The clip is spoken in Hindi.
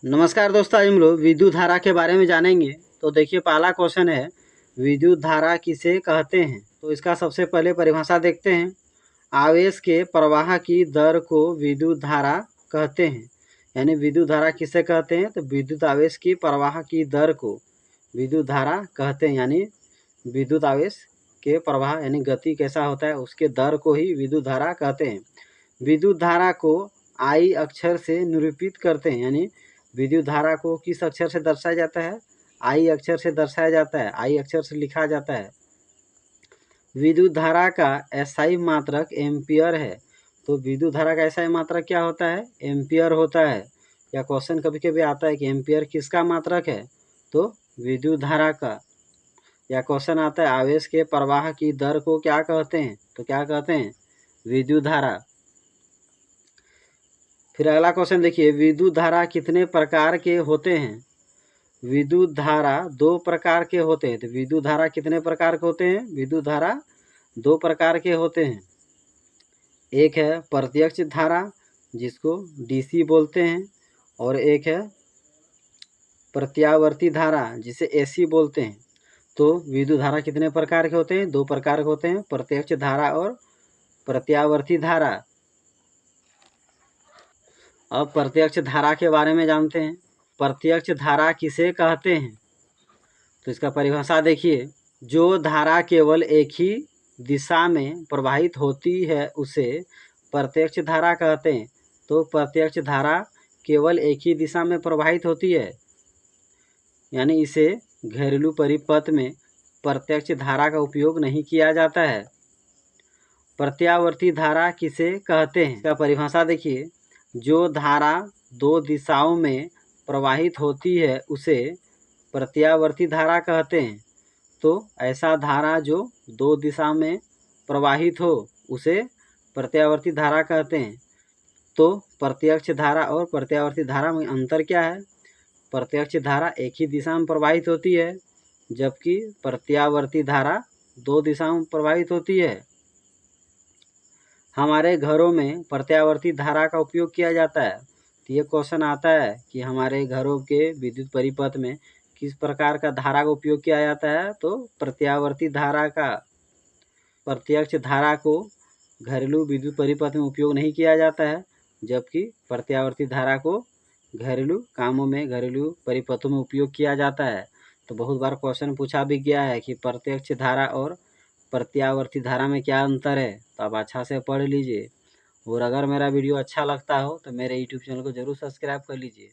नमस्कार दोस्तों, आज हम लोग विद्युत धारा के बारे में जानेंगे। तो देखिए, पहला क्वेश्चन है विद्युत धारा किसे कहते हैं। तो इसका सबसे पहले परिभाषा देखते हैं। आवेश के प्रवाह की दर को विद्युत धारा कहते हैं। यानी विद्युत धारा किसे कहते हैं, तो विद्युत आवेश की प्रवाह की दर को विद्युत धारा कहते हैं। यानी विद्युत आवेश के प्रवाह यानी गति कैसा होता है उसके दर को ही विद्युत धारा कहते हैं। विद्युत धारा को आई अक्षर से निरूपित करते हैं। यानी विद्युत धारा को किस अक्षर से दर्शाया जाता है, आई अक्षर से दर्शाया जाता है, आई अक्षर से लिखा जाता है। विद्युत धारा का एसआई मात्रक एम्पियर है। तो विद्युत धारा का एसआई मात्रक क्या होता है, एम्पियर होता है। या क्वेश्चन कभी कभी आता है कि एम्पियर किसका मात्रक है, तो विद्युत धारा का। या क्वेश्चन आता है आवेश के प्रवाह की दर को क्या कहते हैं, तो क्या कहते हैं, विद्युत धारा। फिर अगला क्वेश्चन देखिए, विद्युत धारा कितने प्रकार के होते हैं। विद्युत धारा दो प्रकार के होते हैं। तो विद्युत धारा कितने प्रकार के होते हैं, विद्युत धारा दो प्रकार के होते हैं। एक है प्रत्यक्ष धारा जिसको डीसी बोलते हैं, और एक है प्रत्यावर्ती धारा जिसे एसी बोलते हैं। तो विद्युत धारा कितने प्रकार के होते हैं, दो प्रकार के होते हैं, प्रत्यक्ष धारा और प्रत्यावर्ती धारा। अब प्रत्यक्ष धारा के बारे में जानते हैं। प्रत्यक्ष धारा किसे कहते हैं, तो इसका परिभाषा देखिए। जो धारा केवल एक ही दिशा में प्रवाहित होती है उसे प्रत्यक्ष धारा कहते हैं। तो प्रत्यक्ष धारा केवल एक ही दिशा में प्रवाहित होती है, यानी इसे घरेलू परिपथ में प्रत्यक्ष धारा का उपयोग नहीं किया जाता है। प्रत्यावर्ती धारा किसे कहते हैं, इसका परिभाषा देखिए। जो धारा दो दिशाओं में प्रवाहित होती है उसे प्रत्यावर्ती धारा कहते हैं। तो ऐसा धारा जो दो दिशा में प्रवाहित हो उसे प्रत्यावर्ती धारा कहते हैं। तो प्रत्यक्ष धारा और प्रत्यावर्ती धारा में अंतर क्या है, प्रत्यक्ष धारा एक ही दिशा में प्रवाहित होती है, जबकि प्रत्यावर्ती धारा दो दिशाओं में प्रवाहित होती है। हमारे घरों में प्रत्यावर्ती धारा का उपयोग किया जाता है। तो ये क्वेश्चन आता है कि हमारे घरों के विद्युत परिपथ में किस प्रकार का धारा का उपयोग किया जाता है, तो प्रत्यावर्ती धारा का। प्रत्यक्ष धारा को घरेलू विद्युत परिपथ में उपयोग नहीं किया जाता है, जबकि प्रत्यावर्ती धारा को घरेलू कामों में, घरेलू परिपथों में उपयोग किया जाता है। तो बहुत बार क्वेश्चन पूछा भी गया है कि प्रत्यक्ष धारा और प्रत्यावर्ती धारा में क्या अंतर है। तो आप अच्छा से पढ़ लीजिए। और अगर मेरा वीडियो अच्छा लगता हो तो मेरे यूट्यूब चैनल को जरूर सब्सक्राइब कर लीजिए।